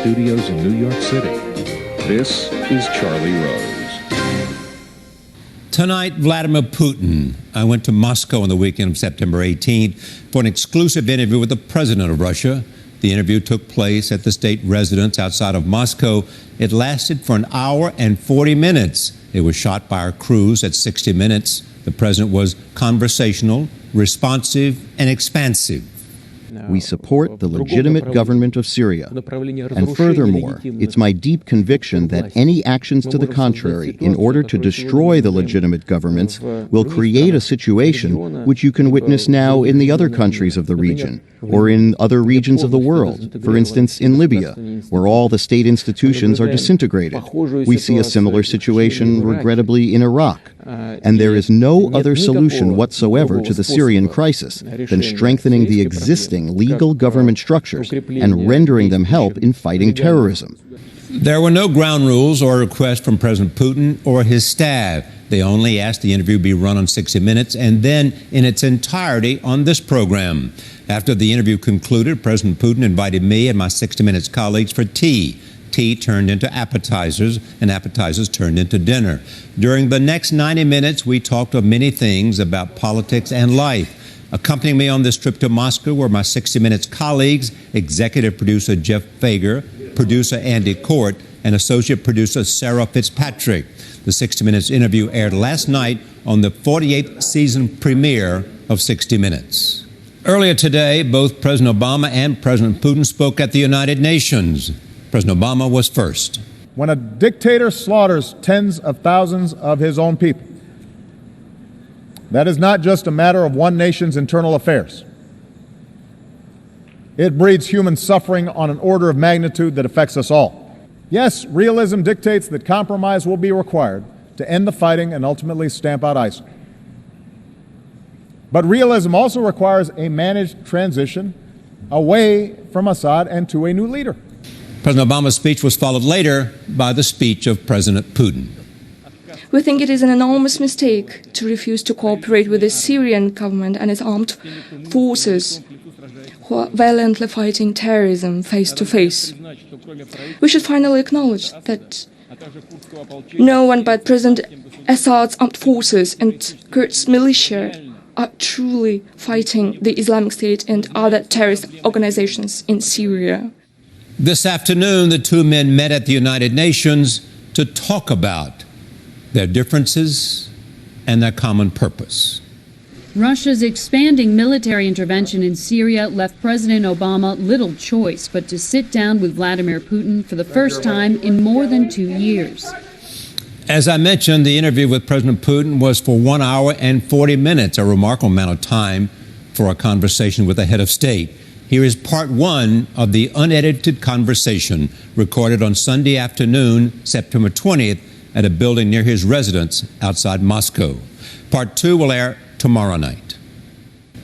studios in New York City. This is Charlie Rose. Tonight, Vladimir Putin. I went to Moscow on the weekend of September 18th for an exclusive interview with the president of Russia. The interview took place at the state residence outside of Moscow. It lasted for an hour and 40 minutes. It was shot by our crews at 60 minutes. The president was conversational, responsive, and expansive. We support the legitimate government of Syria. And furthermore, it's my deep conviction that any actions to the contrary in order to destroy the legitimate governments will create a situation which you can witness now in the other countries of the region or in other regions of the world, for instance in Libya, where all the state institutions are disintegrated. We see a similar situation, regrettably, in Iraq. And there is no other solution whatsoever to the Syrian crisis than strengthening the existing legal government structures and rendering them help in fighting terrorism. There were no ground rules or requests from President Putin or his staff. They only asked the interview be run on 60 Minutes and then in its entirety on this program. After the interview concluded, President Putin invited me and my 60 Minutes colleagues for tea. Tea turned into appetizers, and appetizers turned into dinner. During the next 90 minutes, we talked of many things about politics and life. Accompanying me on this trip to Moscow were my 60 Minutes colleagues, executive producer Jeff Fager, producer Andy Court, and associate producer Sarah Fitzpatrick. The 60 Minutes interview aired last night on the 48th season premiere of 60 Minutes. Earlier today, both President Obama and President Putin spoke at the United Nations. President Obama was first. When a dictator slaughters tens of thousands of his own people, that is not just a matter of one nation's internal affairs. It breeds human suffering on an order of magnitude that affects us all. Yes, realism dictates that compromise will be required to end the fighting and ultimately stamp out ISIL. But realism also requires a managed transition away from Assad and to a new leader. President Obama's speech was followed later by the speech of President Putin. We think it is an enormous mistake to refuse to cooperate with the Syrian government and its armed forces who are violently fighting terrorism face to face. We should finally acknowledge that no one but President Assad's armed forces and Kurds militia are truly fighting the Islamic State and other terrorist organizations in Syria. This afternoon, the two men met at the United Nations to talk about their differences and their common purpose. Russia's expanding military intervention in Syria left President Obama little choice but to sit down with Vladimir Putin for the first time in more than 2 years. As I mentioned, the interview with President Putin was for 1 hour and 40 minutes, a remarkable amount of time for a conversation with the head of state. Here is part one of the unedited conversation recorded on Sunday afternoon, September 20th, at a building near his residence outside Moscow. Part two will air tomorrow night.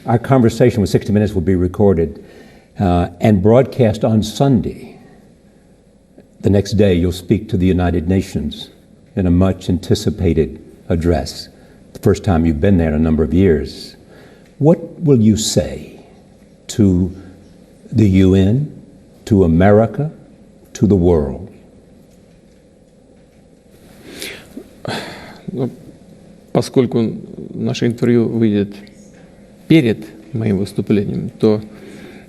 Our conversation with 60 Minutes will be recorded and broadcast on Sunday. The next day, you'll speak to the United Nations in a much anticipated address. The first time you've been there in a number of years. What will you say to the UN, to America, to the world? Поскольку наше интервью выйдет перед моим выступлением, то,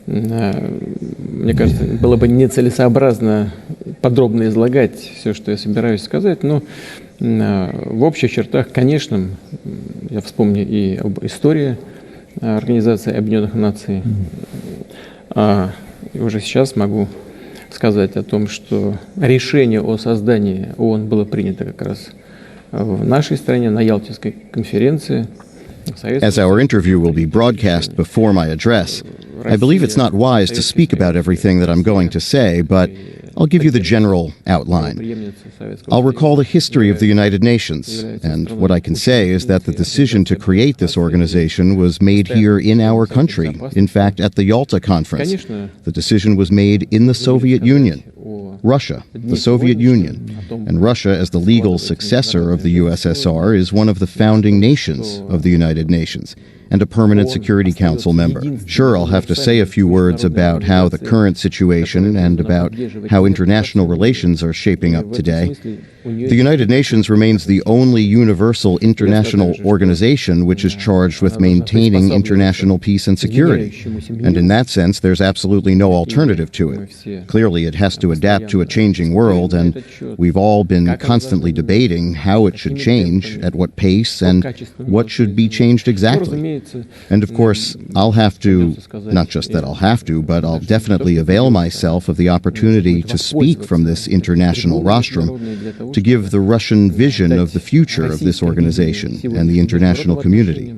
мне кажется, было бы нецелесообразно подробно излагать все, что я собираюсь сказать, но в общих чертах, конечно, я вспомню и об истории Организации Объединенных Наций, а уже сейчас могу сказать о том, что решение о создании ООН было принято как раз в нашей стране на Ялтинской конференции. As our interview will be broadcast before my address, I believe it's not wise to speak about everything that I'm going to say, but I'll give you the general outline. I'll recall the history of the United Nations, and what I can say is that the decision to create this organization was made here in our country, in fact, at the Yalta Conference. The decision was made in the Soviet Union. Russia, the Soviet Union, and Russia as the legal successor of the USSR is one of the founding nations of the United Nations. and a permanent Security Council member. Sure, I'll have to say a few words about how the current situation and about how international relations are shaping up today. The United Nations remains the only universal international organization which is charged with maintaining international peace and security. And in that sense, there's absolutely no alternative to it. Clearly, it has to adapt to a changing world, and we've all been constantly debating how it should change, at what pace, and what should be changed exactly. And of course, I'll have to, not just that I'll have to, but I'll definitely avail myself of the opportunity to speak from this international rostrum to give the Russian vision of the future of this organization and the international community.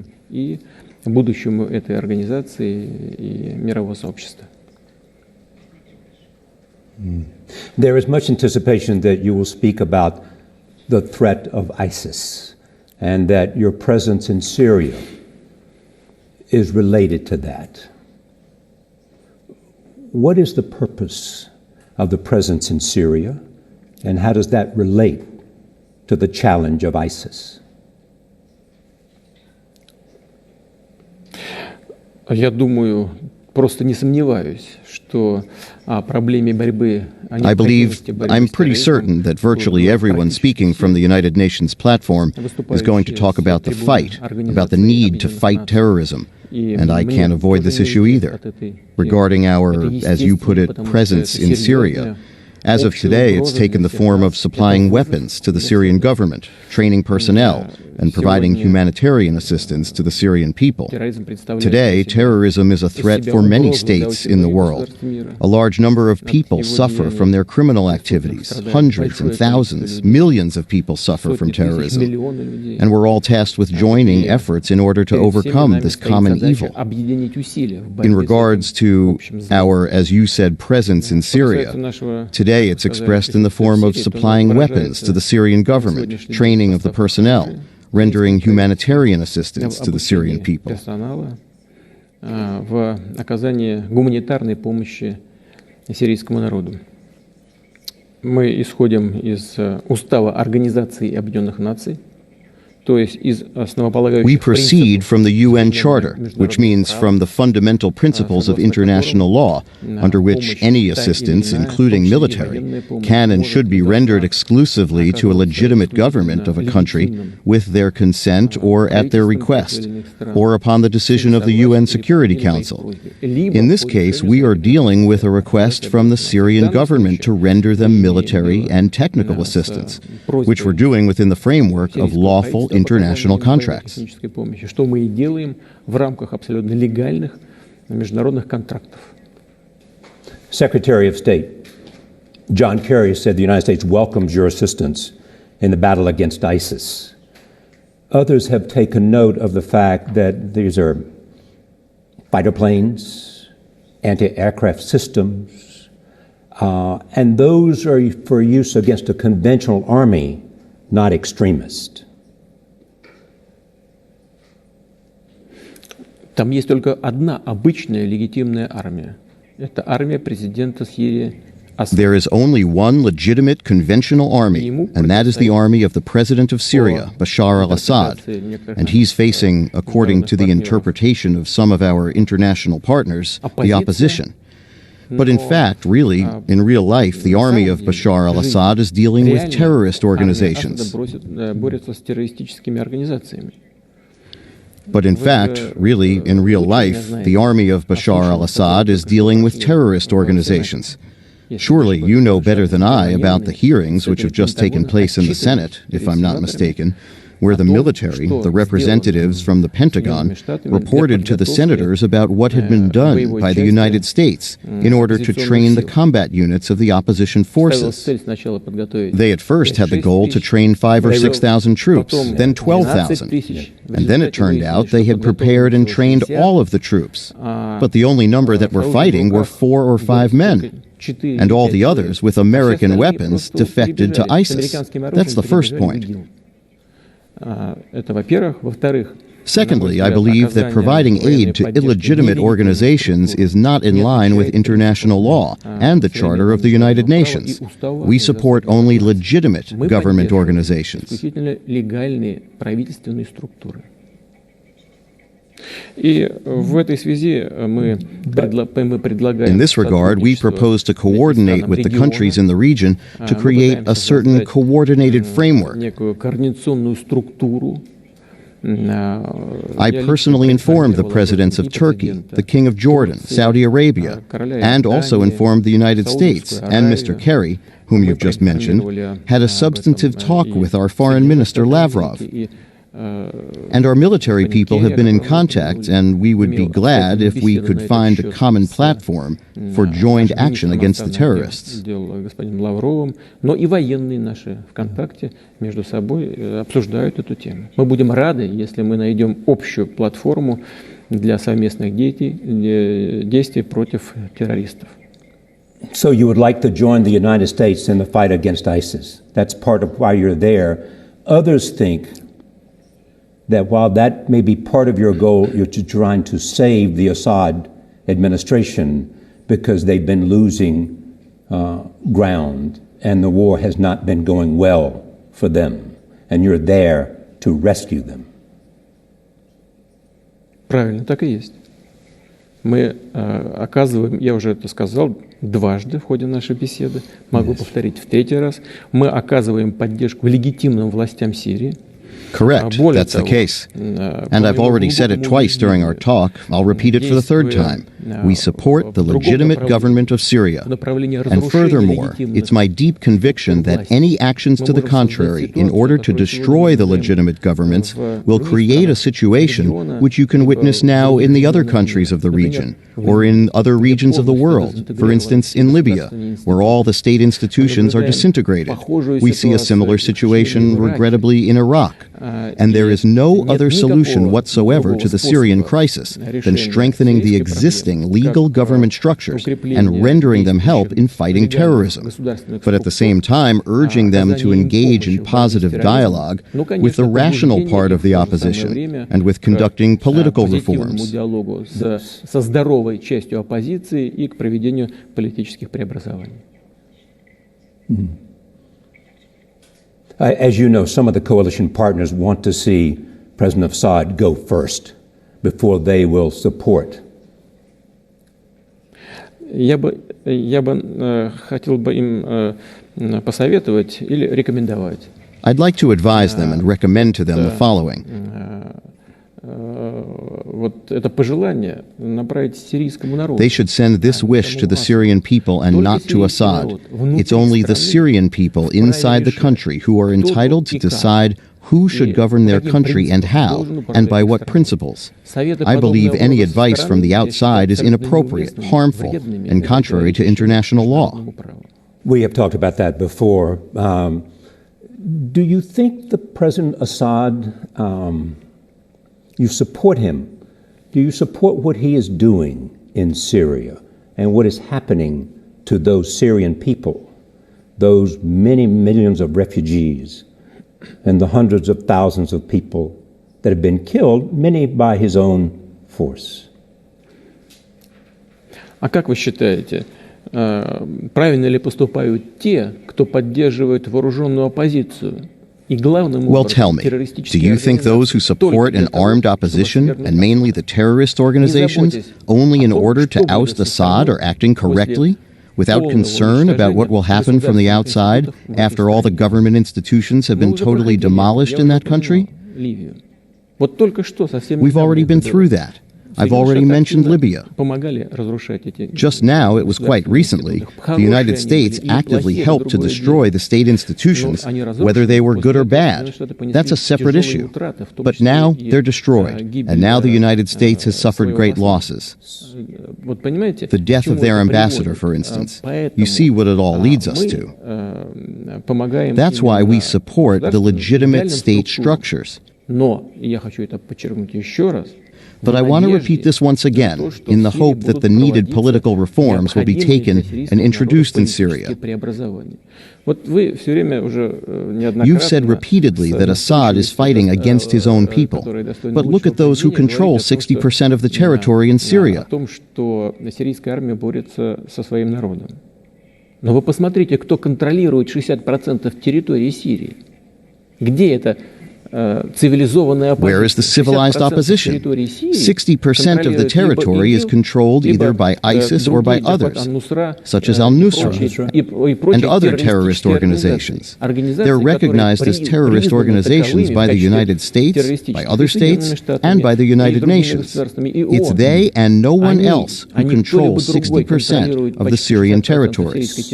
Будущему этой организации и мирового сообщества. There is much anticipation that you will speak about the threat of ISIS and that your presence in Syria is related to that. What is the purpose of the presence in Syria, and how does that relate to the challenge of ISIS? Я думаю, просто не сомневаюсь, что о проблеме борьбы. I'm pretty certain that virtually everyone speaking from the United Nations platform is going to talk about the fight, about the need to fight terrorism. And I can't avoid this issue either. Regarding our, as you put it, presence in Syria, as of today, it's taken the form of supplying weapons to the Syrian government, training personnel, and providing humanitarian assistance to the Syrian people. Today, terrorism is a threat for many states in the world. A large number of people suffer from their criminal activities. Hundreds and thousands, millions of people suffer from terrorism. And we're all tasked with joining efforts in order to overcome this common evil. In regards to our, as you said, presence in Syria, today it's expressed in the form of supplying weapons to the Syrian government, training of the personnel, rendering humanitarian assistance to the Syrian people. В оказании гуманитарной помощи сирийскому народу. Мы исходим из Устава Организации Объединенных Наций. We proceed from the UN Charter, which means from the fundamental principles of international law, under which any assistance, including military, can and should be rendered exclusively to a legitimate government of a country with their consent or at their request, or upon the decision of the UN Security Council. In this case, we are dealing with a request from the Syrian government to render them military and technical assistance, which we're doing within the framework of lawful international contracts. Что мы и делаем в рамках абсолютно легальных международных контрактов. Secretary of State John Kerry said the United States welcomes your assistance in the battle against ISIS. Others have taken note of the fact that these are fighter planes, anti-aircraft systems, and those are for use against a conventional army, not extremist. Там есть только одна обычная легитимная армия. Это армия президента Сирии. There is only one legitimate conventional army, and that is the army of the president of Syria, Bashar al-Assad. And he's facing, according to the interpretation of some of our international partners, the opposition. But in fact, really, in real life, the army of Bashar al-Assad is dealing with terrorist organizations. But in fact, really, in real life, the army of Bashar al-Assad is dealing with terrorist organizations. Surely you know better than I about the hearings which have just taken place in the Senate, if I'm not mistaken, where the military, the representatives from the Pentagon, reported to the senators about what had been done by the United States in order to train the combat units of the opposition forces. They at first had the goal to train 5,000 or 6,000 troops, then 12,000. And then it turned out they had prepared and trained all of the troops. But the only number that were fighting were 4 or 5 men. And all the others, with American weapons, defected to ISIS. That's the first point. Secondly, I believe that providing aid to illegitimate organizations is not in line with international law and the Charter of the United Nations. We support only legitimate government organizations. И в этой связи мы предлагаем... In this regard, we propose to coordinate with the countries in the region to create a certain coordinated framework. некую координационную структуру. I personally informed the presidents of Turkey, the King of Jordan, Saudi Arabia, and also informed the United States, and Mr. Kerry, whom you've just mentioned, had a substantive talk with our Foreign Minister Lavrov. And our military people have been in contact, and we would be glad if we could find a common platform for joint action against the terrorists. Господином Лавровым, но и военные наши в контакте между собой обсуждают эту тему. Мы будем рады, если мы найдем общую платформу для совместных действий против террористов. So you would like to join the United States in the fight against ISIS. That's part of why you're there. Others think that while that may be part of your goal, you're trying to save the Assad administration because they've been losing ground and the war has not been going well for them, and you're there to rescue them. Правильно, так и есть. Мы оказываем, я уже это сказал дважды в ходе нашей беседы, могу повторить в третий раз, мы оказываем поддержку легитимным властям Сирии. Correct, that's the case. And I've already said it twice during our talk. I'll repeat it for the third time. We support the legitimate government of Syria. And furthermore, it's my deep conviction that any actions to the contrary in order to destroy the legitimate governments will create a situation which you can witness now in the other countries of the region, or in other regions of the world, for instance in Libya, where all the state institutions are disintegrated. We see a similar situation, regrettably, in Iraq. And there is no other solution whatsoever to the Syrian crisis than strengthening the existing legal government structures and rendering them help in fighting terrorism, but at the same time urging them to engage in positive dialogue with the rational part of the opposition and with conducting political reforms. Со здоровой частью оппозиции и к проведению политических преобразований. As you know, some of the coalition partners want to see President Assad go first before they will support. Я бы хотел бы им посоветовать или рекомендовать. I'd like to advise them and recommend to them the following. Вот это пожелание направить сирийскому народу. They should send this wish to the Syrian people and not to Assad. It's only the Syrian people inside the country who are entitled to decide who should govern their country and how, and by what principles. I believe any advice from the outside is inappropriate, harmful, and contrary to international law. We have talked about that before. Do you think the President Assad, you support him? Do you support what he is doing in Syria and what is happening to those Syrian people, those many millions of refugees, and the hundreds of thousands of people that have been killed, many by his own force? А как вы считаете, правильно ли поступают те, кто поддерживает вооруженную оппозицию? Well, tell me, do you think those who support an armed opposition, and mainly the terrorist organizations, only in order to oust Assad are acting correctly, without concern about what will happen from the outside after all the government institutions have been totally demolished in that country? We've already been through that. I've already mentioned Libya. Just now, it was quite recently, the United States actively helped to destroy the state institutions, whether they were good or bad. That's a separate issue. But now, they're destroyed, and now the United States has suffered great losses. The death of their ambassador, for instance. You see what it all leads us to. That's why we support the legitimate state structures. But I want to repeat this once again, in the hope that the needed political reforms will be taken and introduced in Syria. You've said repeatedly that Assad is fighting against his own people, but look at those who control 60% of the territory in Syria. Но вы посмотрите, кто контролирует 60% территории Сирии. Где это Where is the civilized opposition? 60% of the territory is controlled either by ISIS or by others, such as al-Nusra and other terrorist organizations. They're recognized as terrorist organizations by the United States, by other states, and by the United Nations. It's they and no one else who control 60% of the Syrian territories.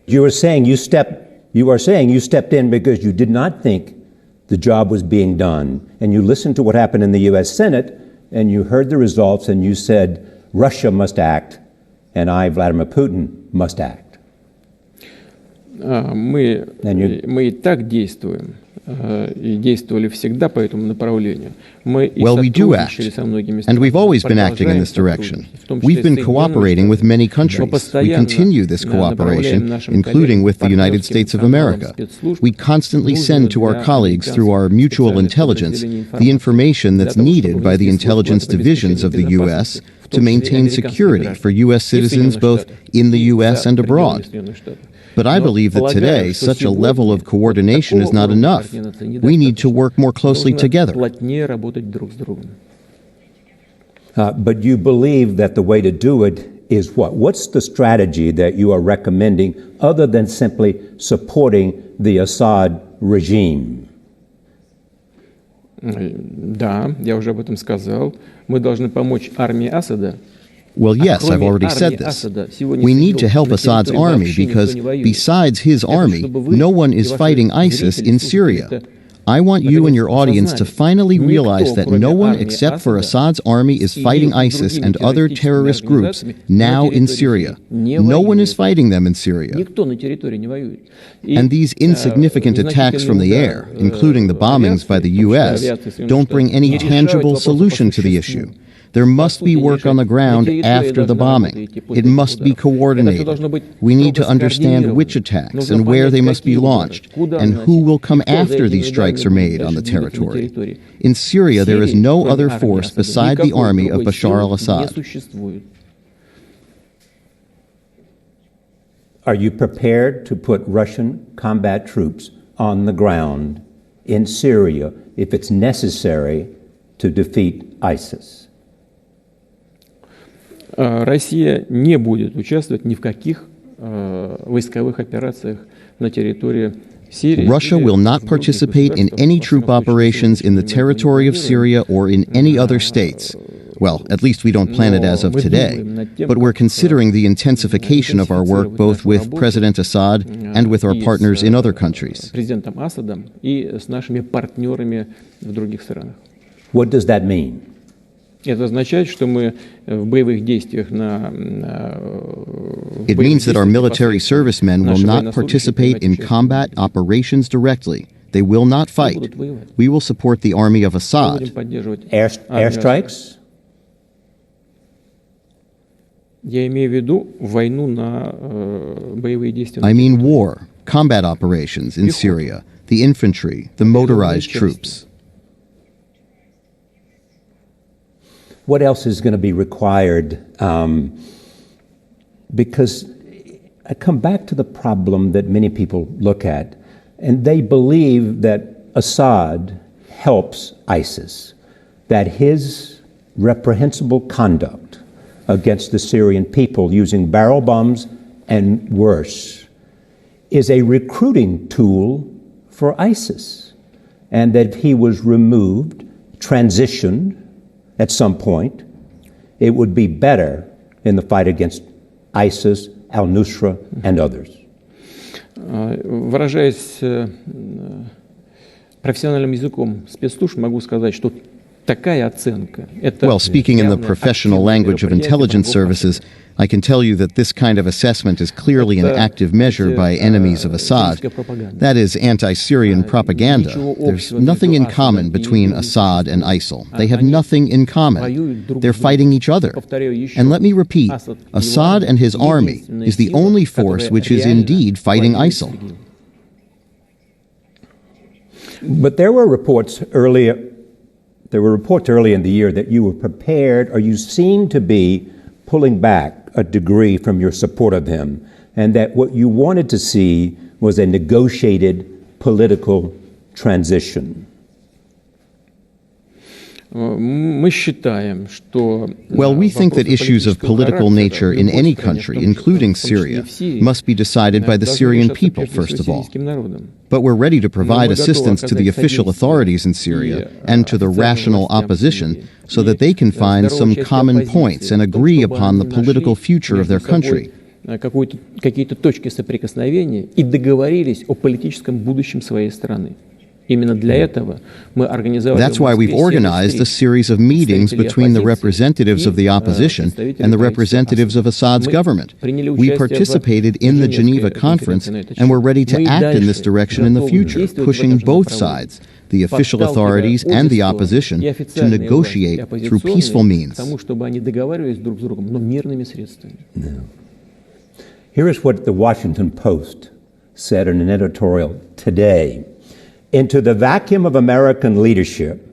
You are saying you stepped in because you did not think the job was being done, and you listened to what happened in the U.S. Senate, and you heard the results, and you said, Russia must act, and I, Vladimir Putin, must act. Мы и так действуем, и действовали всегда по этому направлению. Well, we do act, and we've always been acting in this direction. We've been cooperating with many countries. We continue this cooperation, including with the United States of America. We constantly send to our colleagues through our mutual intelligence the information that's needed by the intelligence divisions of the U.S. to maintain security for U.S. citizens both in the U.S. and abroad. But I believe that today, such a level of coordination is not enough. We need to work more closely together. But you believe that the way to do it is what? What's the strategy that you are recommending other than simply supporting the Assad regime? Да, я уже об этом сказал. Мы должны помочь армии Асада. Well, yes, I've already said this. We need to help Assad's army because, besides his army, no one is fighting ISIS in Syria. I want you and your audience to finally realize that no one except for Assad's army is fighting ISIS and other terrorist groups now in Syria. No one is fighting them in Syria. And these insignificant attacks from the air, including the bombings by the U.S., don't bring any tangible solution to the issue. There must be work on the ground after the bombing. It must be coordinated. We need to understand which attacks and where they must be launched, and who will come after these strikes are made on the territory. In Syria, there is no other force beside the army of Bashar al-Assad. Are you prepared to put Russian combat troops on the ground in Syria if it's necessary to defeat ISIS? Россия не будет участвовать ни в каких войсковых операциях на территории Syria. Russia will not participate in any troop operations in the territory of Syria or in any other states. Well, at least we don't plan it as of today. But we're considering the intensification of our work both with President Assad and with our partners in other countries. What does that mean? Это означает, что мы в боевых действиях на It means that our military servicemen will not participate in combat operations directly. They will not fight. We will support the army of Assad. Airstrikes? Я имею в виду войну на боевые действия. I mean war, combat operations in Syria, the infantry, the motorized troops. What else is going to be required? Because I come back to the problem that many people look at, and they believe that Assad helps ISIS, that his reprehensible conduct against the Syrian people using barrel bombs and worse is a recruiting tool for ISIS, and that if he was removed, transitioned, at some point, it would be better in the fight against ISIS, al-Nusra, and others. Выражаясь профессиональным языком спецслужб, могу сказать, что такая оценка. Well, speaking in the professional language of intelligence services, I can tell you that this kind of assessment is clearly an active measure by enemies of Assad. That is anti-Syrian propaganda. There's nothing in common between Assad and ISIL. They have nothing in common. They're fighting each other. And let me repeat, Assad and his army is the only force which is indeed fighting ISIL. But there were reports early in the year that you were prepared, or you seemed to be pulling back a degree from your support of him, and that what you wanted to see was a negotiated political transition? Мы считаем, что Well, we think that issues of political nature in any country, including Syria, must be decided by the Syrian people, first of all. But we're ready to provide assistance to the official authorities in Syria and to the rational opposition so that they can find some common points and agree upon the political future of their country. Какие-то точки соприкосновения и договорились о политическом будущем своей страны. Именно для этого мы организовали. That's why we've organized a series of meetings between the representatives of the opposition and the representatives of Assad's government. We participated in the Geneva conference and we're ready to act in this direction in the future, pushing both sides, the official authorities and the opposition, to negotiate through peaceful means. Here is what the Washington Post said in an editorial today. Into the vacuum of American leadership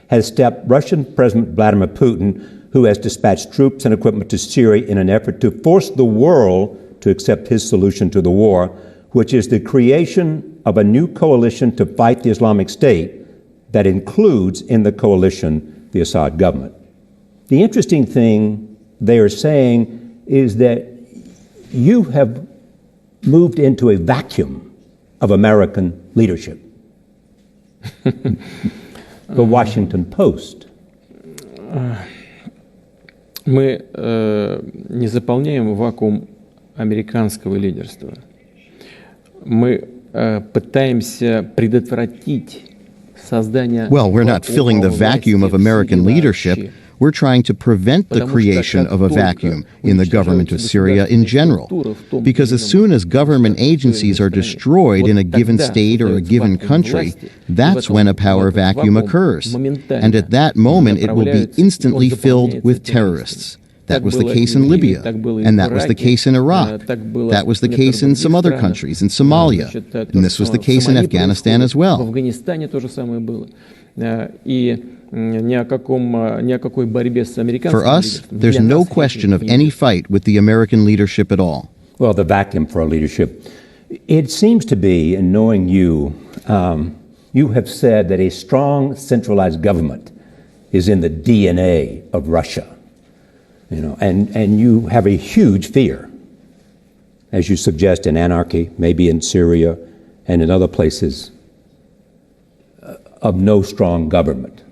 has stepped Russian President Vladimir Putin, who has dispatched troops and equipment to Syria in an effort to force the world to accept his solution to the war, which is the creation of a new coalition to fight the Islamic State that includes in the coalition the Assad government. The interesting thing they are saying is that you have moved into a vacuum of American leadership. The Washington Post. Мы не заполняем вакуум американского лидерства. Мы пытаемся предотвратить создание. Well, we're not filling the vacuum of American leadership. We're trying to prevent the creation of a vacuum in the government of Syria in general. Because as soon as government agencies are destroyed in a given state or a given country, that's when a power vacuum occurs. And at that moment, it will be instantly filled with terrorists. That was the case in Libya, and that was the case in Iraq. That was the case in some other countries, in Somalia, and this was the case in Afghanistan as well. For us, there's no question of any fight with the American leadership at all. Well, the vacuum for leadership. It seems to be, in knowing you, you have said that a strong centralized government is in the DNA of Russia. And you have a huge fear, as you suggest, in anarchy, maybe in Syria and in other places, of no strong government.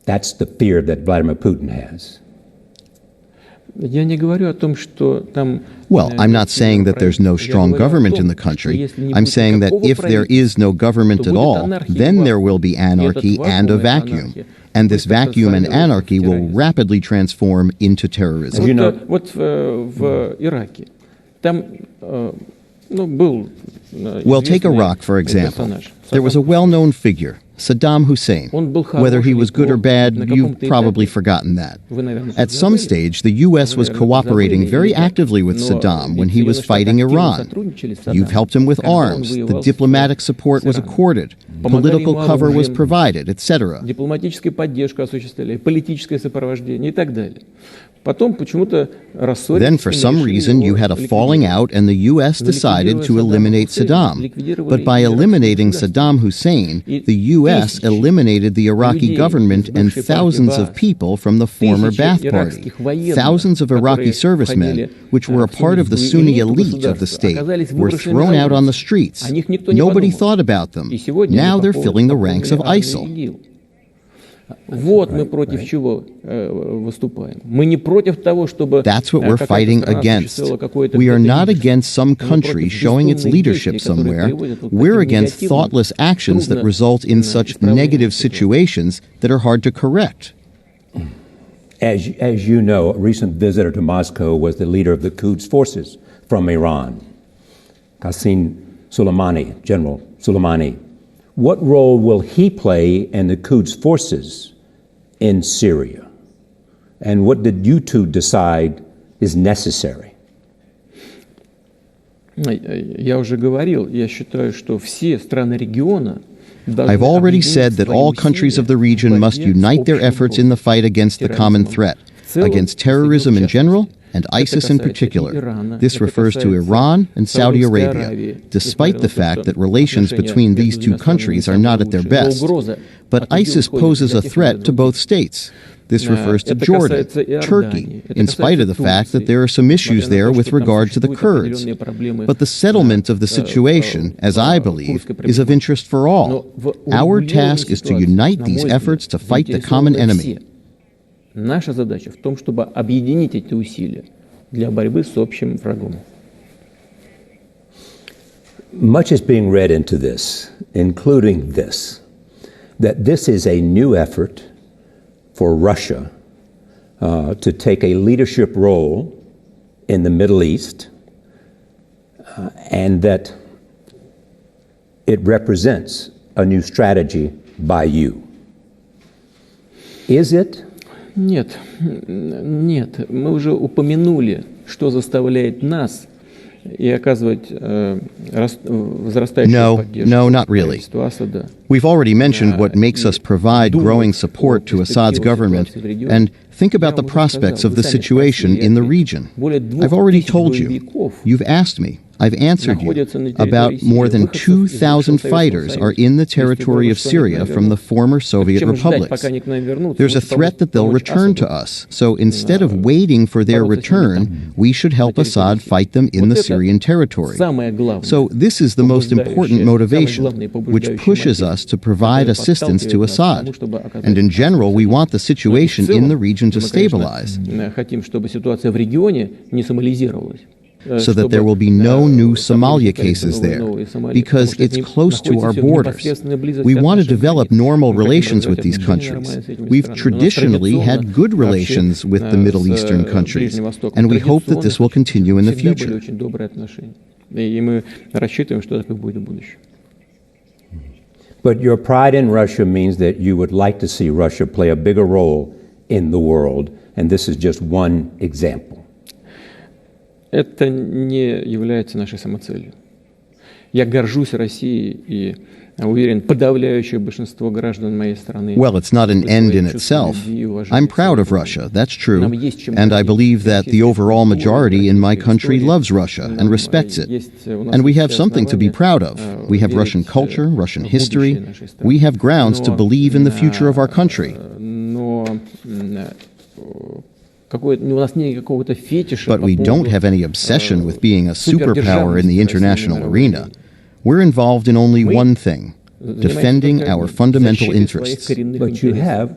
That's the fear that Vladimir Putin has. Well, I'm not saying that there's no strong government in the country. I'm saying that if there is no government at all, then there will be anarchy and a vacuum. And this vacuum and anarchy will rapidly transform into terrorism. Well, take Iraq, for example. There was a well-known figure, Saddam Hussein. Whether he was good or bad, you've probably forgotten that. At some stage, the U.S. was cooperating very actively with Saddam when he was fighting Iran. You've helped him with arms, the diplomatic support was accorded, political cover was provided, etc. Then, for some reason, you had a falling out and the U.S. decided to eliminate Saddam. But by eliminating Saddam Hussein, the U.S. eliminated the Iraqi government and thousands of people from the former Ba'ath Party. Thousands of Iraqi servicemen, which were a part of the Sunni elite of the state, were thrown out on the streets. Nobody thought about them. Now they're filling the ranks of ISIL. That's what we're fighting against. We are not against some country showing its leadership somewhere. We're against thoughtless actions that result in such negative situations that are hard to correct. As you know, a recent visitor to Moscow was the leader of the Quds forces from Iran, Qasem Soleimani, General Soleimani. What role will he play in the Quds forces in Syria? And what did you two decide is necessary? I've already said that all countries of the region must unite their efforts in the fight against the common threat, against terrorism in general and ISIS in particular. This refers to Iran and Saudi Arabia, despite the fact that relations between these two countries are not at their best. But ISIS poses a threat to both states. This refers to Jordan, Turkey, in spite of the fact that there are some issues there with regard to the Kurds. But the settlement of the situation, as I believe, is of interest for all. Our task is to unite these efforts to fight the common enemy. Наша задача в том, чтобы объединить эти усилия для борьбы с общим врагом. Much is being read into this, including this, that this is a new effort for Russia to take a leadership role in the Middle East, and that it represents a new strategy by you. Is it? Нет, мы уже упомянули, что заставляет нас и оказывать возрастающую поддержку. No, not really. We've already mentioned what makes us provide growing support to Assad's government, and think about the prospects of the situation in the region. I've already told you. You've asked me. I've answered you. About more than 2,000 fighters are in the territory of Syria from the former Soviet republics. There's a threat that they'll return to us. So instead of waiting for their return, we should help Assad fight them in the Syrian territory. So this is the most important motivation, which pushes us to provide assistance to Assad. And in general, we want the situation in the region to stabilize, so that there will be no new Somalia cases there, because it's close to our borders. We want to develop normal relations with these countries. We've traditionally had good relations with the Middle Eastern countries, and we hope that this will continue in the future. But your pride in Russia means that you would like to see Russia play a bigger role in the world, and this is just one example. Это не является нашей самоцелью. Я горжусь Россией и уверен, подавляющее большинство граждан моей страны. Well, it's not an end in itself. I'm proud of Russia, that's true. And I believe that the overall majority in my country loves Russia and respects it. And we have something to be proud of. We have Russian culture, Russian history. We have grounds to believe in the future of our country. But we don't have any obsession with being a superpower in the international arena. We're involved in only one thing: defending our fundamental interests. But you have,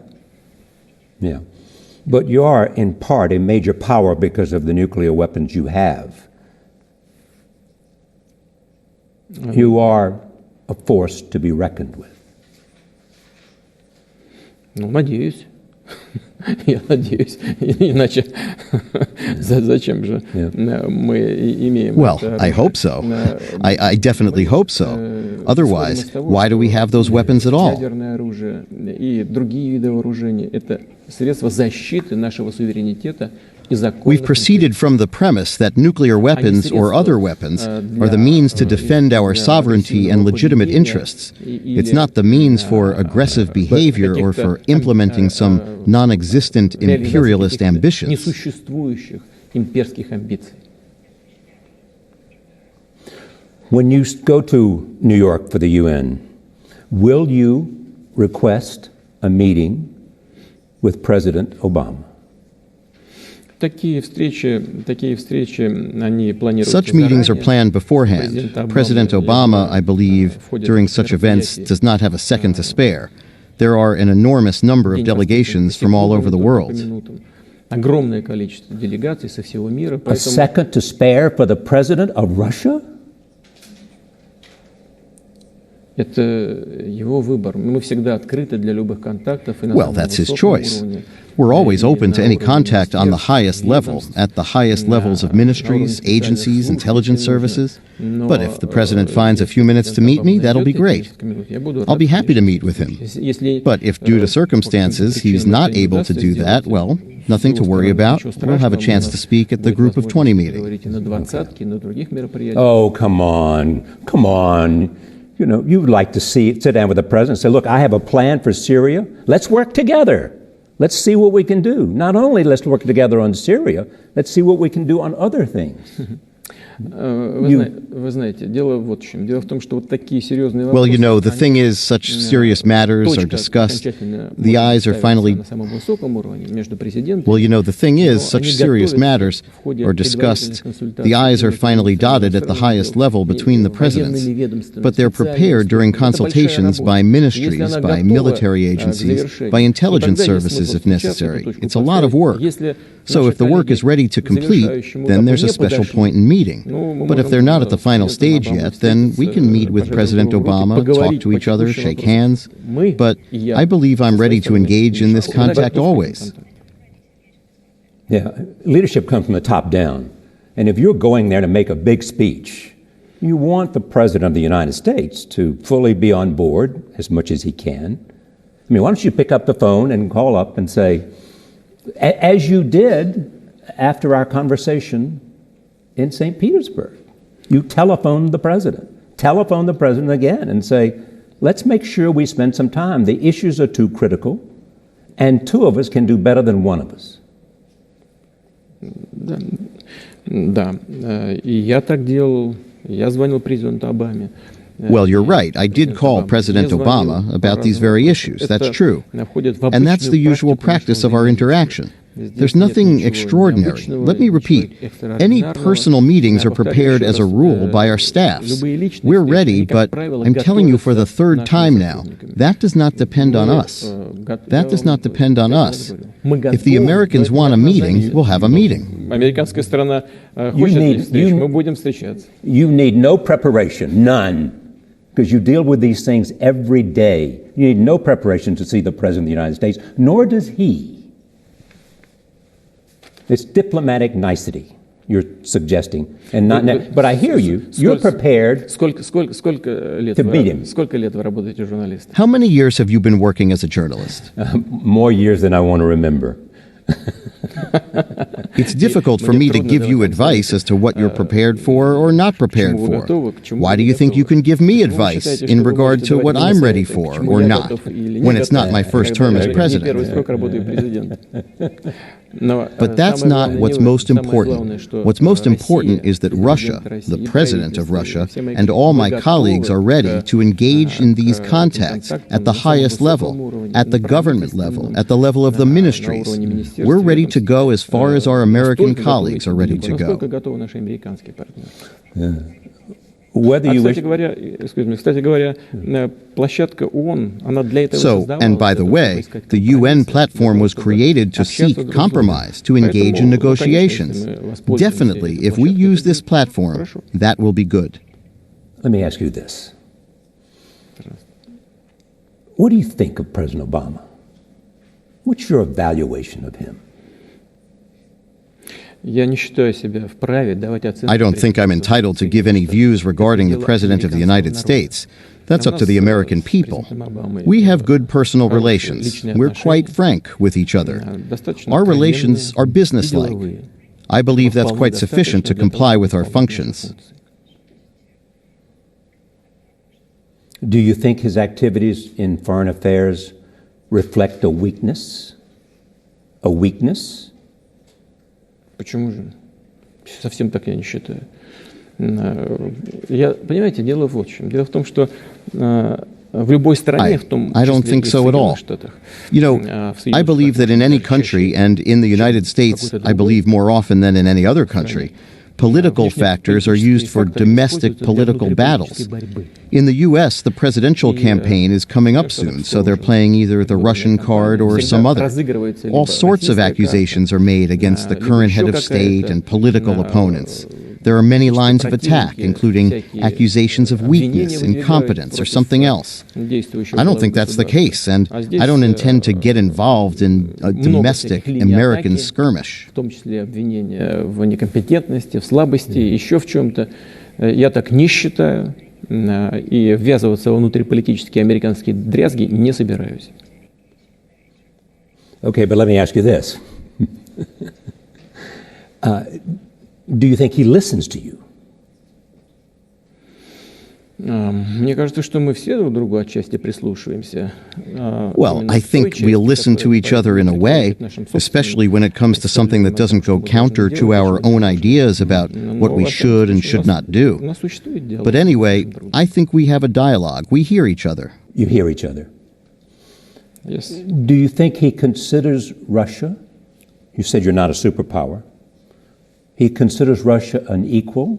but you are in part a major power because of the nuclear weapons you have. You are a force to be reckoned with. Надеюсь. Я надеюсь, иначе зачем же мы имеем? Well, I hope so. I definitely hope so. Otherwise, why do we have those weapons at all? Ядерное оружие и другие виды вооружений – это средства защиты нашего суверенитета. We've proceeded from the premise that nuclear weapons or other weapons are the means to defend our sovereignty and legitimate interests. It's not the means for aggressive behavior or for implementing some non-existent imperialist ambitions. When you go to New York for the UN, will you request a meeting with President Obama? Such meetings are planned beforehand. President Obama, I believe, during such events does not have a second to spare. There are an enormous number of delegations from all over the world. A second to spare for the president of Russia? Well, that's his choice. We're always open to any contact on the highest level, at the highest levels of ministries, agencies, intelligence services. But if the president finds a few minutes to meet me, that'll be great. I'll be happy to meet with him. But if due to circumstances he's not able to do that, well, nothing to worry about. We'll have a chance to speak at the Group of 20 meeting. Oh, come on. You know, you'd like to sit down with the president and say, look, I have a plan for Syria. Let's work together. Let's see what we can do. Not only let's work together on Syria, let's see what we can do on other things. Вы знаете, дело вот в чем. Дело в том, что вот такие серьезные вопросы... Well, you know, the thing is, such serious matters are discussed. The eyes are finally... Well, you know, the thing is, such serious matters are discussed. The I's are finally dotted at the highest level between the presidents. But they're prepared during consultations by ministries, by military agencies, by intelligence services if necessary. It's a lot of work. So if the work is ready to complete, then there's a special point in meeting. But if they're not at the final stage yet, then we can meet with President Obama, talk to each other, shake hands. But I believe I'm ready to engage in this contact always. Yeah, leadership comes from the top down. And if you're going there to make a big speech, you want the President of the United States to fully be on board as much as he can. I mean, why don't you pick up the phone and call up and say, as you did after our conversation in St. Petersburg, you telephone the president again and say, let's make sure we spend some time. The issues are too critical, and two of us can do better than one of us. Да, и я так делал, я звонил президенту Обаме. Well, you're right. I did call President Obama about these very issues. That's true. And that's the usual practice of our interaction. There's nothing extraordinary. Let me repeat. Any personal meetings are prepared as a rule by our staffs. We're ready, but I'm telling you for the third time now, that does not depend on us. That does not depend on us. If the Americans want a meeting, we'll have a meeting. Американская сторона хочет встреч, мы будем встречаться. You need no preparation, none. Because you deal with these things every day. You need no preparation to see the President of the United States, nor does he. It's diplomatic nicety you're suggesting, and not. But I hear you. You're prepared to meet him. Сколько лет вы работаете журналистом? How many years have you been working as a journalist? More years than I want to remember. It's difficult for me to give you advice as to what you're prepared for or not prepared for. Why do you think you can give me advice in regard to what I'm ready for or not, when it's not my first term as president? But that's not what's most important. What's most important is that Russia, the president of Russia, and all my colleagues are ready to engage in these contacts at the highest level, at the government level, at the level of the ministries. We're ready to go as far as our American colleagues are ready to go. Whether you wish... Кстати говоря, площадка ООН, она для этого создавалась. So, and by the way, the UN platform was created to seek compromise, to engage in negotiations. Definitely, if we use this platform, that will be good. Let me ask you this. What do you think of President Obama? What's your evaluation of him? Я не считаю себя вправе давать оценки. I don't think I'm entitled to give any views regarding the President of the United States. That's up to the American people. We have good personal relations. We're quite frank with each other. Our relations are businesslike. I believe that's quite sufficient to comply with our functions. Do you think his activities in foreign affairs reflect a weakness? A weakness? Почему же? Совсем так я не считаю. Понимаете, дело вот в чем. Дело в том, что в любой стране, в том I don't think so at all. You know, I believe that in any country, and in the United States, I believe more often than in any other country, political factors are used for domestic political battles. In the U.S., the presidential campaign is coming up soon, so they're playing either the Russian card or some other. All sorts of accusations are made against the current head of state and political opponents. There are many lines of attack, including accusations of weakness, incompetence, or something else. I don't think that's the case, and I don't intend to get involved in a domestic American skirmish. В том числе обвинения в некомпетентности, в слабости, еще в чем-то. Я так не считаю, и ввязываться в внутриполитические американские дрязги не собираюсь. Okay, but let me ask you this. Do you think he listens to you? Мне кажется, что мы все друг к другу отчасти прислушиваемся. Well, I think we'll listen to each other in a way, especially when it comes to something that doesn't go counter to our own ideas about what we should and should not do. But anyway, I think we have a dialogue. We hear each other. You hear each other. Yes. Do you think he considers Russia? You said you're not a superpower. He considers Russia an equal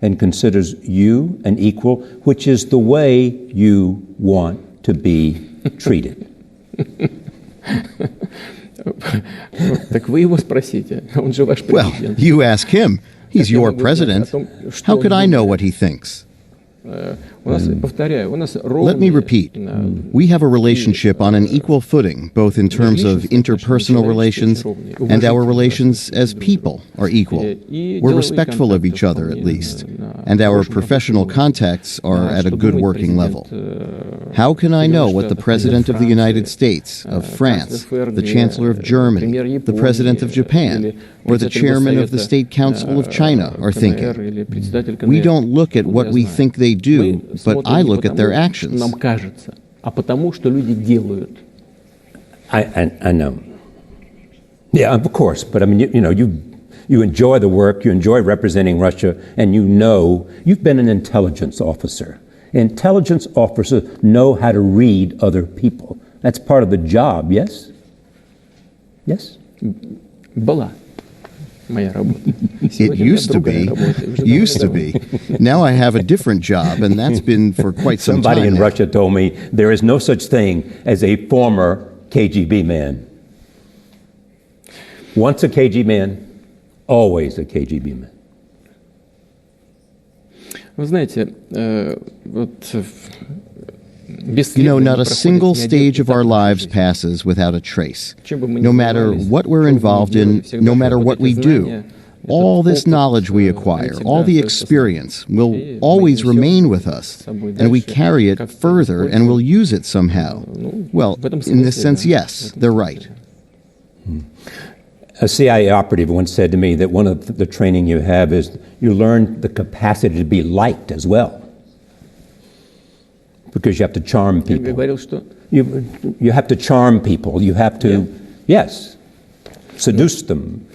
and considers you an equal, which is the way you want to be treated. Так вы его спросите, он же ваш президент. Well, you ask him. He's your president. How could I know what he thinks? Let me repeat. We have a relationship on an equal footing, both in terms of interpersonal relations and our relations as people are equal. We're respectful of each other, at least, and our professional contacts are at a good working level. How can I know what the President of the United States, of France, the Chancellor of Germany, the President of Japan, or the Chairman of the State Council of China are thinking? We don't look at what we think they do, but I look at their actions. I know. Yeah, of course. But I mean, you enjoy the work, you enjoy representing Russia, and you know you've been an intelligence officer. Intelligence officers know how to read other people. That's part of the job, yes? Yes? Была. It used to be. Now I have a different job, and that's been for quite some time. Somebody in Russia told me there is no such thing as a former KGB man. Once a KGB man, always a KGB man. Вы знаете, not a single stage of our lives passes without a trace. No matter what we're involved in, no matter what we do, all this knowledge we acquire, all the experience will always remain with us, and we carry it further and will use it somehow. Well, in this sense, yes, they're right. A CIA operative once said to me that one of the training you have is you learn the capacity to be liked as well. Because you have to charm people. You have to charm people. You have to, yes, seduce them.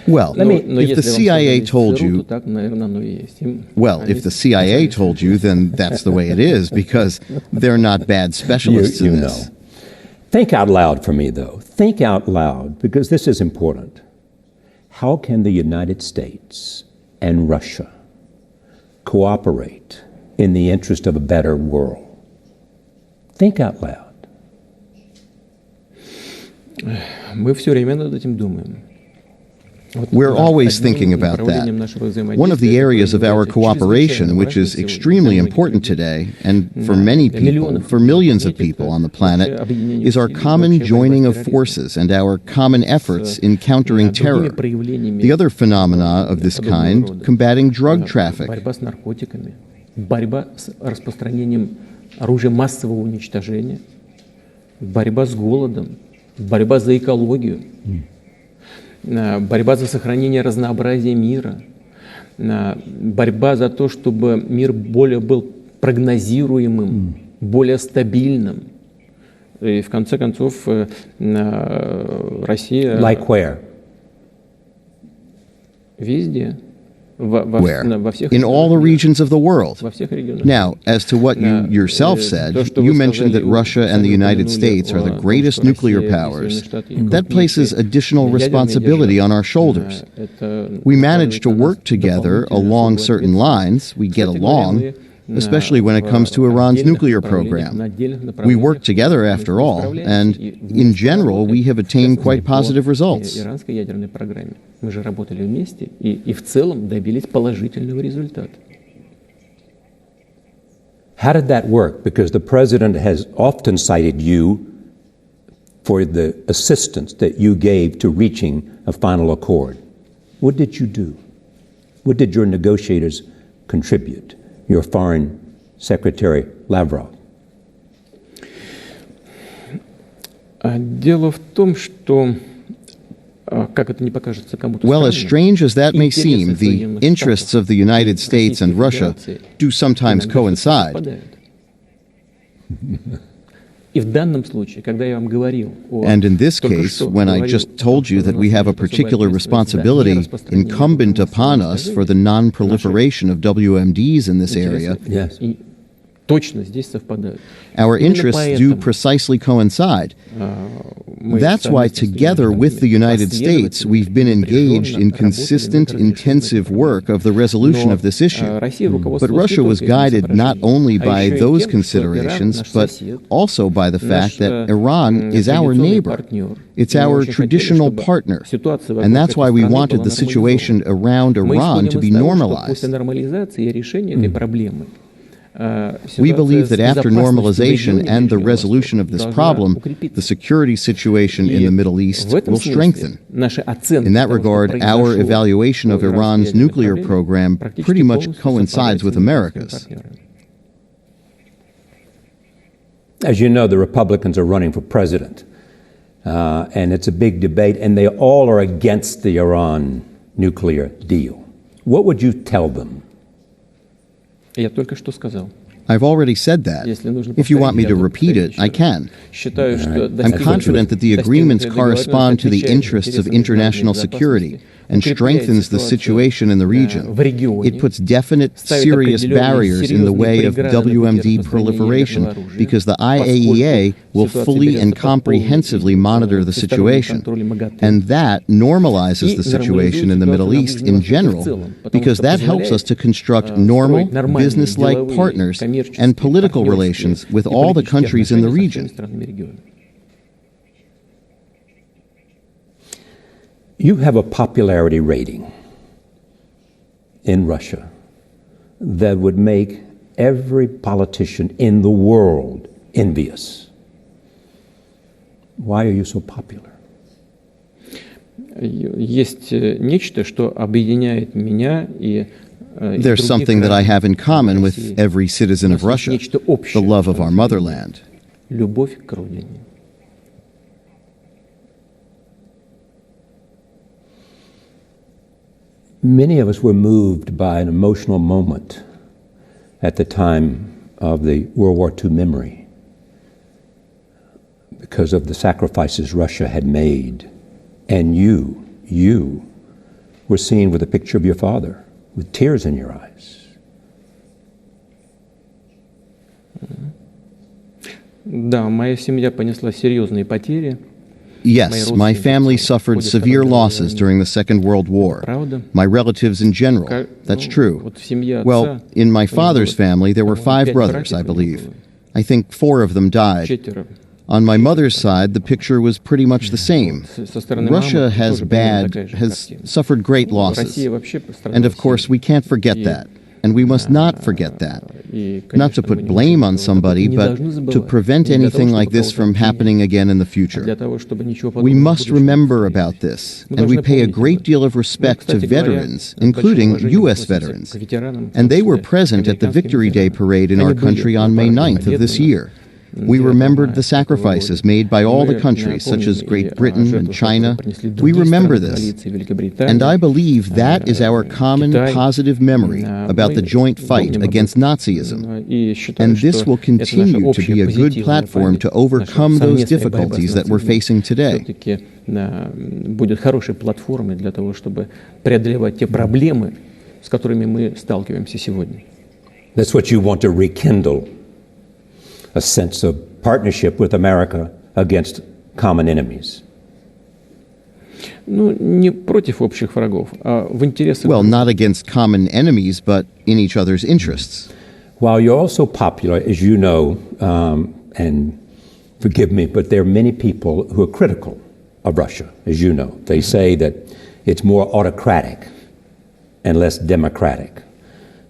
Well, if the CIA told you, if the CIA told you, then that's the way it is, because they're not bad specialists in this. Think out loud for me, though. Think out loud, because this is important. How can the United States and Russia cooperate in the interest of a better world? Think out loud. Мы все время над этим думаем. We're always thinking about that. One of the areas of our cooperation, which is extremely important today, and for many people, for millions of people on the planet, is our common joining of forces and our common efforts in countering terror. The other phenomena of this kind, combating drug traffic. Борьба с распространением оружия массового уничтожения, борьба с голодом, борьба за экологию, борьба за сохранение разнообразия мира, борьба за то, чтобы мир более был прогнозируемым, более стабильным. И в конце концов Россия... Like where? Where? In all the regions of the world. Now, as to what you yourself said, you mentioned that Russia and the United States are the greatest nuclear powers. That places additional responsibility on our shoulders. We manage to work together along certain lines. We get along, especially when it comes to Iran's nuclear program. We work together, after all, and in general, we have attained quite positive results. Мы же работали вместе и в целом добились положительного результата. How did that work? Because the president has often cited you for the assistance that you gave to reaching a final accord. What did you do? What did your negotiators contribute? Your Foreign Secretary Lavrov. Дело в том, что Well, as strange as that may seem, the interests of the United States and Russia do sometimes coincide. And in this case, when I just told you that we have a particular responsibility incumbent upon us for the non-proliferation of WMDs in this area, Yes. our interests do precisely coincide. That's why, together with the United States, we've been engaged in consistent, intensive work of the resolution of this issue. But Russia was guided not only by those considerations, but also by the fact that Iran is our neighbor. It's our traditional partner. And that's why we wanted the situation around Iran to be normalized. We believe that after normalization and the resolution of this problem, the security situation in the Middle East will strengthen. In that regard, our evaluation of Iran's nuclear program pretty much coincides with America's. As you know, the Republicans are running for president, and it's a big debate, and they all are against the Iran nuclear deal. What would you tell them? I've already said that. If you want me to repeat it, I can. I'm confident that the agreements correspond to the interests of international security and strengthens the situation in the region. It puts definite, serious barriers in the way of WMD proliferation because the IAEA will fully and comprehensively monitor the situation. And that normalizes the situation in the Middle East in general because that helps us to construct normal, business-like partners and political relations with all the countries in the region. You have a popularity rating in Russia that would make every politician in the world envious. Why are you so popular? There's something that I have in common with every citizen of Russia, the love of our motherland. Many of us were moved by an emotional moment at the time of the World War II memory because of the sacrifices Russia had made. And you were seen with a picture of your father with tears in your eyes. Yes, my family suffered severe losses during the Second World War. My relatives in general, that's true. Well, in my father's family, there were 5 brothers, I believe. I think 4 of them died. On my mother's side, the picture was pretty much the same. Russia has suffered great losses. And of course, we can't forget that. And we must not forget that. Not to put blame on somebody, but to prevent anything like this from happening again in the future. We must remember about this, and we pay a great deal of respect to veterans, including U.S. veterans. And they were present at the Victory Day parade in our country on May 9th of this year. We remembered the sacrifices made by all the countries, such as Great Britain and China. We remember this. And I believe that is our common positive memory about the joint fight against Nazism. And this will continue to be a good platform to overcome those difficulties that we're facing today. Будет хорошей платформой для того, чтобы преодолевать те проблемы, с которыми мы сталкиваемся сегодня. That's what you want to rekindle. A sense of partnership with America against common enemies. Не против общих врагов, а в интересах. Well, not against common enemies, but in each other's interests. While you're also popular, as you know, and forgive me, but there are many people who are critical of Russia, as you know. They say that it's more autocratic and less democratic.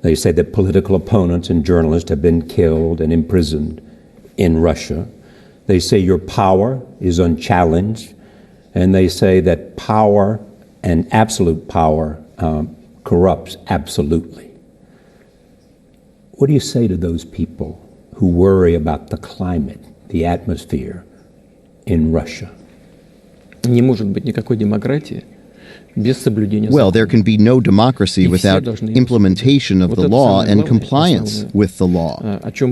They say that political opponents and journalists have been killed and imprisoned in Russia. They say your power is unchallenged, and they say that power and absolute power corrupts absolutely. What do you say to those people who worry about the climate, the atmosphere in Russia? Не может быть никакой демократии без соблюдения Well, закона. there can be no democracy without implementation of the law and compliance with the law.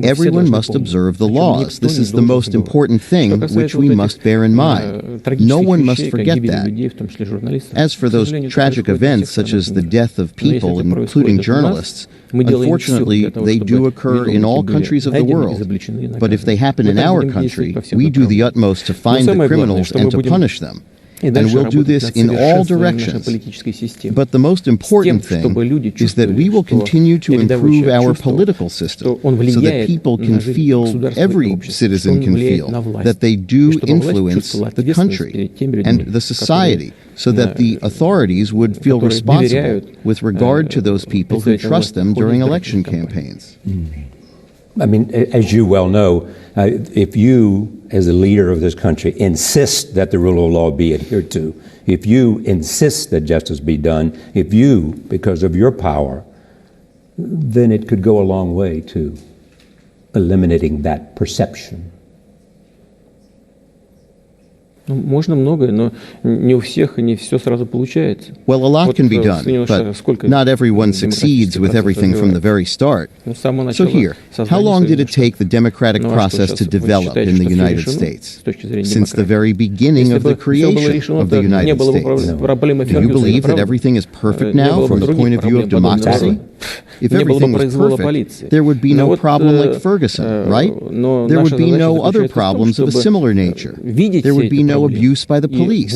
Everyone must observe the laws. This is the most important thing which we must bear in mind. No one must forget that. As for those tragic events, such as the death of people, including journalists, unfortunately, they do occur in all countries of the world. But if they happen in our country, we do the utmost to find the criminals and to punish them. And we'll do this in all directions. But the most important thing is that we will continue to improve our political system so that people can feel, every citizen can feel, that they do influence the country and the society, so that the authorities would feel responsible with regard to those people who trust them during election campaigns. I mean, as you well know, if you, as a leader of this country, insist that the rule of law be adhered to, if you insist that justice be done, if you, because of your power, then it could go a long way to eliminating that perception. Можно многое, но не у всех и не все сразу получается. Well, a lot can be done, but not everyone succeeds with everything from the very start. So here, how long did it take the democratic process to develop in the United States? Since the very beginning of the creation of the United States. Do you believe that everything is perfect now from the point of view of democracy? If everything was perfect, there would be no problem like Ferguson, right? There would be no other problems of a similar nature. There would be no abuse by the police.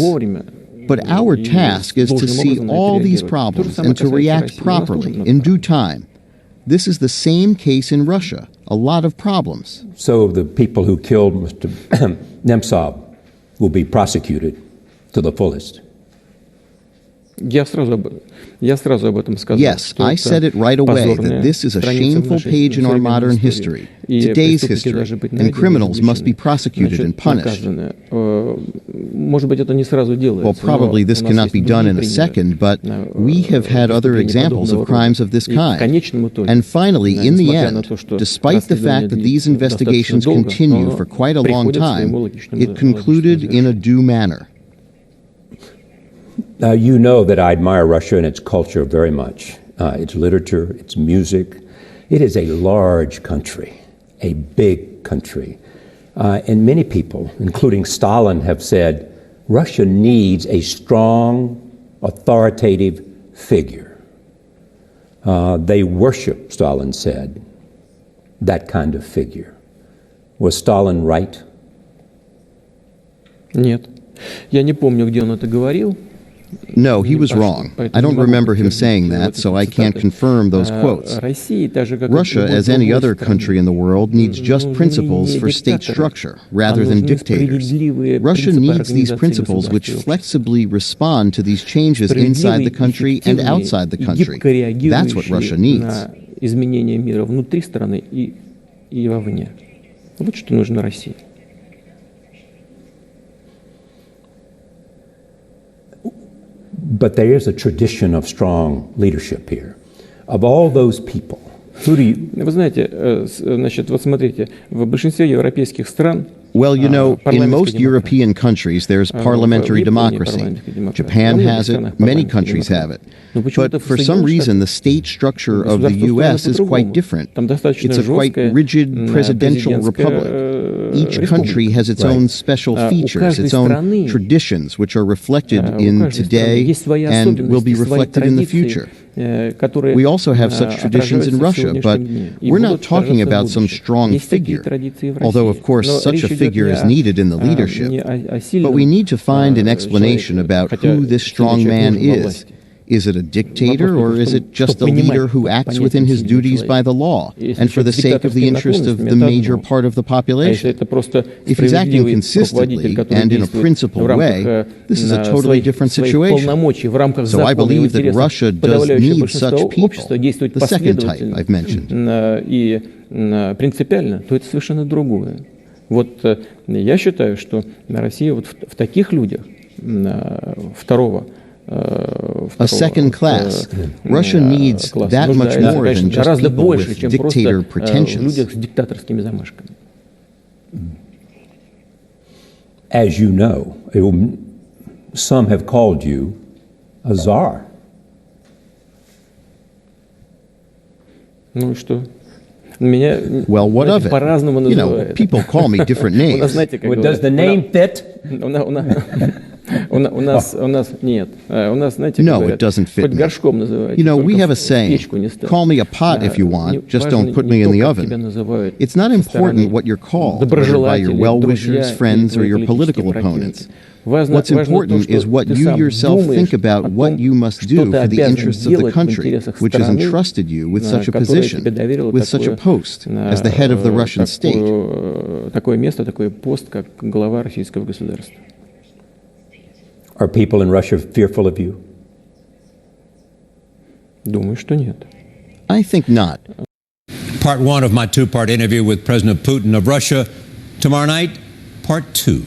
But our task is to see all these problems and to react properly in due time. This is the same case in Russia. A lot of problems. So the people who killed Mr. Nemtsov will be prosecuted to the fullest. Я сразу об этом сказал. Yes, I said it right away that this is a shameful page in our modern history, today's history, and criminals must be prosecuted and punished. Well, probably this cannot be done in a second, but we have had other examples of crimes of this kind. And finally, in the end, despite the fact that these investigations continue for quite a long time, it concluded in a due manner. You know that I admire Russia and its culture very much, its literature, its music. It is a large country, a big country. And many people, including Stalin, have said Russia needs a strong, authoritative figure. They worship, Stalin said, that kind of figure. Was Stalin right? Нет. Я не помню, где он это говорил. No, he was wrong. I don't remember him saying that, so I can't confirm those quotes. Russia, as any other country in the world, needs just principles for state structure, rather than dictators. Russia needs these principles which flexibly respond to these changes inside the country and outside the country. That's what Russia needs. Изменения мира внутри страны и вовне. Вот что нужно России. But there is a tradition of strong leadership here. Of all those people, who do you... Вы знаете, значит, вот смотрите, в большинстве европейских стран Well, you know, in most European countries, there's parliamentary democracy. Japan has it, many countries have it. But for some reason, the state structure of the U.S. is quite different. It's a quite rigid presidential republic. Each country has its own special features, its own traditions, which are reflected in today and will be reflected in the future. We also have such traditions in Russia, but we're not talking about some strong figure, although, of course, such a figure is needed in the leadership. But we need to find an explanation about who this strong man is. Is it a dictator, or is it just a leader who acts within his duties by the law and for the sake of the interest of the major part of the population? If he's acting consistently and in a principled way, this is a totally different situation. So I believe that Russia does need such people, the second type I've mentioned. И принципиально, то это совершенно другое. Вот я считаю, что Россия вот в таких людях второго A second class. Russia needs that much more than just people with dictator pretensions. As you know, some have called you a czar. Ну и что? Меня, Well, what of it? по-разному You know, называют. people call me different У нас, names. знаете, как Well, does говорят, the name fit? у нас нет. У нас, знаете, как No, говорят, it doesn't fit хоть me. горшком называйте. You know, только we have a в saying, печку не ставь. call me a pot if you want, just don't put me in the oven. It's not important what you're called, whether by your well-wishers, friends, or your political opponents. What's important is what you yourself think about what you must do for the interests of the country, which has entrusted you with such a position, with such a post, as the head of the Russian state. Такое место, такой пост, как глава российского государства. Are people in Russia fearful of you? Думаю, что нет. I think not. Part one of my two-part interview with President Putin of Russia. Tomorrow night, part two.